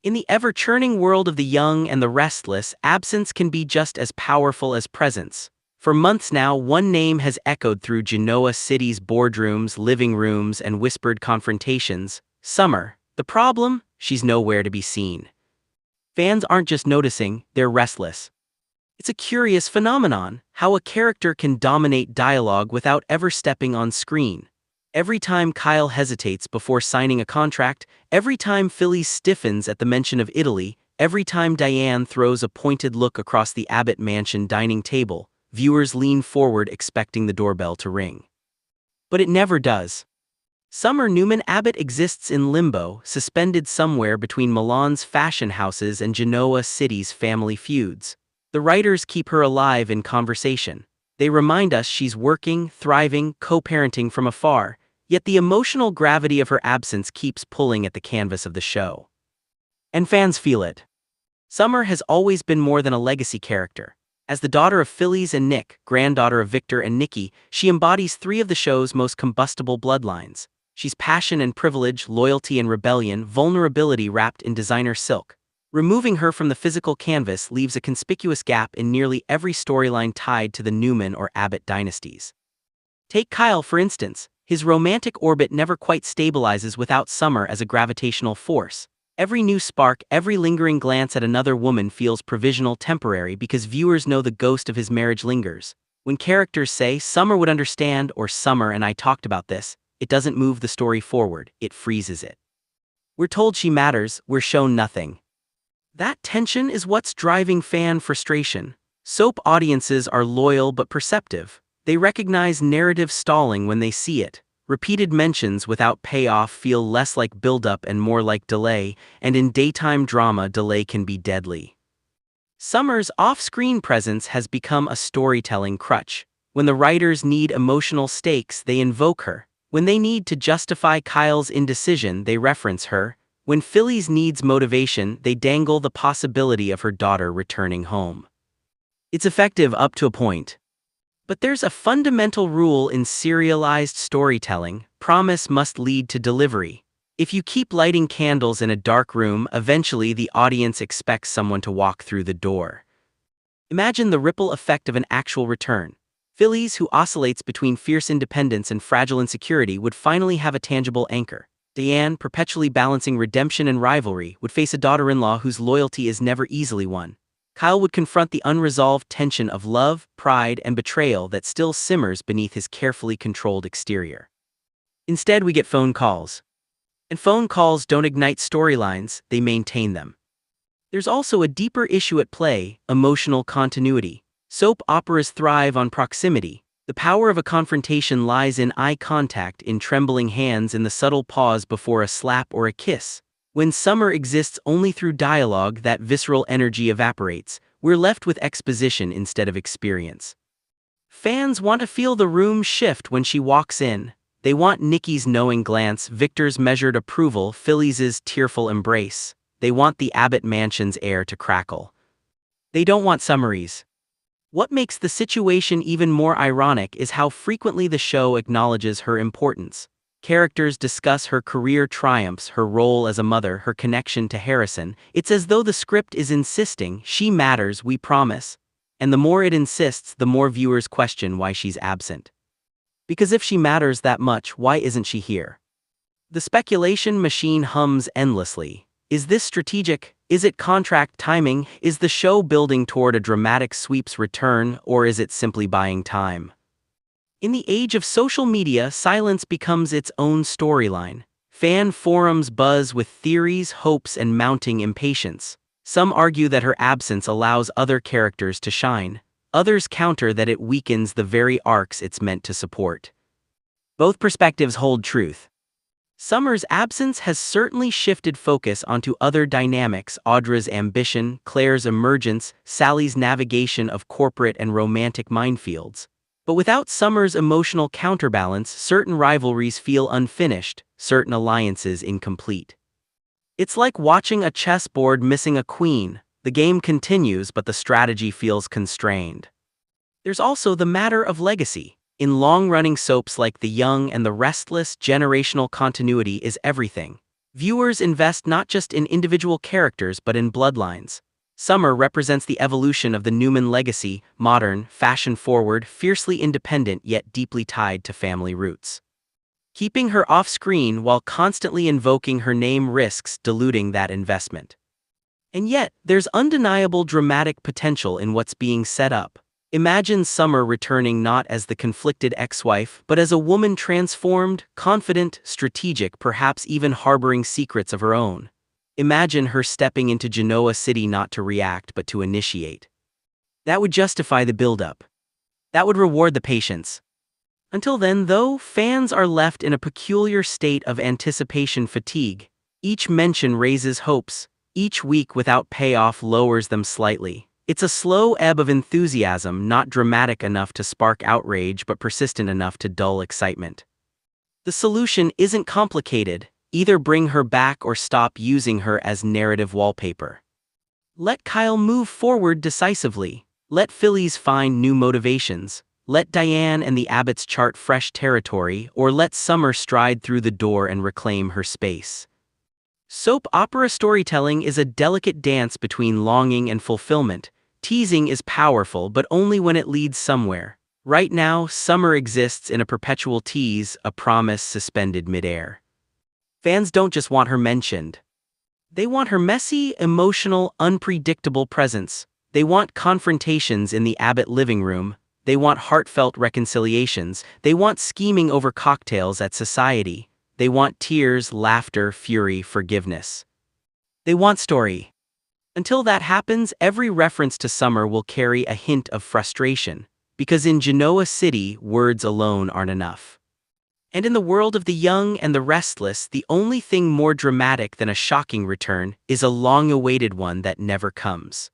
In the ever-churning world of the young and the restless, absence can be just as powerful as presence. For months now, one name has echoed through Genoa City's boardrooms, living rooms, and whispered confrontations: Summer. The problem? She's nowhere to be seen. Fans aren't just noticing, they're restless. It's a curious phenomenon, how a character can dominate dialogue without ever stepping on screen. Every time Kyle hesitates before signing a contract, every time Phyllis stiffens at the mention of Italy, every time Diane throws a pointed look across the Abbott mansion dining table, viewers lean forward expecting the doorbell to ring. But it never does. Summer Newman Abbott exists in limbo, suspended somewhere between Milan's fashion houses and Genoa City's family feuds. The writers keep her alive in conversation. They remind us she's working, thriving, co-parenting from afar, yet the emotional gravity of her absence keeps pulling at the canvas of the show. And fans feel it. Summer has always been more than a legacy character. As the daughter of Phyllis and Nick, granddaughter of Victor and Nikki, she embodies three of the show's most combustible bloodlines. She's passion and privilege, loyalty and rebellion, vulnerability wrapped in designer silk. Removing her from the physical canvas leaves a conspicuous gap in nearly every storyline tied to the Newman or Abbott dynasties. Take Kyle, for instance. His romantic orbit never quite stabilizes without Summer as a gravitational force. Every new spark, every lingering glance at another woman feels provisional, temporary, because viewers know the ghost of his marriage lingers. When characters say, "Summer would understand," or "Summer and I talked about this," it doesn't move the story forward, it freezes it. We're told she matters, we're shown nothing. That tension is what's driving fan frustration. Soap audiences are loyal but perceptive. They recognize narrative stalling when they see it. Repeated mentions without payoff feel less like buildup and more like delay, and in daytime drama, delay can be deadly. Summer's off-screen presence has become a storytelling crutch. When the writers need emotional stakes, they invoke her. When they need to justify Kyle's indecision, they reference her. When Phyllis needs motivation, they dangle the possibility of her daughter returning home. It's effective up to a point. But there's a fundamental rule in serialized storytelling: promise must lead to delivery. If you keep lighting candles in a dark room, eventually the audience expects someone to walk through the door. Imagine the ripple effect of an actual return. Phyllis, who oscillates between fierce independence and fragile insecurity, would finally have a tangible anchor. Diane, perpetually balancing redemption and rivalry, would face a daughter-in-law whose loyalty is never easily won. Kyle would confront the unresolved tension of love, pride, and betrayal that still simmers beneath his carefully controlled exterior. Instead, we get phone calls. And phone calls don't ignite storylines, they maintain them. There's also a deeper issue at play: emotional continuity. Soap operas thrive on proximity. The power of a confrontation lies in eye contact, in trembling hands, in the subtle pause before a slap or a kiss. When Summer exists only through dialogue, that visceral energy evaporates. We're left with exposition instead of experience. Fans want to feel the room shift when she walks in. They want Nikki's knowing glance, Victor's measured approval, Phyllis's tearful embrace. They want the Abbott mansion's air to crackle. They don't want summaries. What makes the situation even more ironic is how frequently the show acknowledges her importance. Characters discuss her career triumphs, her role as a mother, her connection to Harrison. It's as though the script is insisting, "She matters, we promise." And the more it insists, the more viewers question why she's absent. Because if she matters that much, why isn't she here? The speculation machine hums endlessly. Is this strategic? Is it contract timing? Is the show building toward a dramatic sweep's return, or is it simply buying time? In the age of social media, silence becomes its own storyline. Fan forums buzz with theories, hopes, and mounting impatience. Some argue that her absence allows other characters to shine. Others counter that it weakens the very arcs it's meant to support. Both perspectives hold truth. Summer's absence has certainly shifted focus onto other dynamics: Audra's ambition, Claire's emergence, Sally's navigation of corporate and romantic minefields. But without Summer's emotional counterbalance, certain rivalries feel unfinished, certain alliances incomplete. It's like watching a chessboard missing a queen. The game continues, but the strategy feels constrained. There's also the matter of legacy. In long-running soaps like The Young and the Restless, generational continuity is everything. Viewers invest not just in individual characters but in bloodlines. Summer represents the evolution of the Newman legacy, modern, fashion-forward, fiercely independent yet deeply tied to family roots. Keeping her off-screen while constantly invoking her name risks diluting that investment. And yet, there's undeniable dramatic potential in what's being set up. Imagine Summer returning not as the conflicted ex-wife, but as a woman transformed, confident, strategic, perhaps even harboring secrets of her own. Imagine her stepping into Genoa City not to react but to initiate. That would justify the build-up. That would reward the patience. Until then, though, fans are left in a peculiar state of anticipation fatigue. Each mention raises hopes. Each week without payoff lowers them slightly. It's a slow ebb of enthusiasm, not dramatic enough to spark outrage but persistent enough to dull excitement. The solution isn't complicated. Either bring her back or stop using her as narrative wallpaper. Let Kyle move forward decisively. Let Phyllis find new motivations. Let Diane and the Abbotts chart fresh territory, or let Summer stride through the door and reclaim her space. Soap opera storytelling is a delicate dance between longing and fulfillment. Teasing is powerful, but only when it leads somewhere. Right now, Summer exists in a perpetual tease, a promise suspended midair. Fans don't just want her mentioned. They want her messy, emotional, unpredictable presence. They want confrontations in the Abbott living room. They want heartfelt reconciliations. They want scheming over cocktails at society. They want tears, laughter, fury, forgiveness. They want story. Until that happens, every reference to Summer will carry a hint of frustration, because in Genoa City, words alone aren't enough. And in the world of the young and the restless, the only thing more dramatic than a shocking return is a long-awaited one that never comes.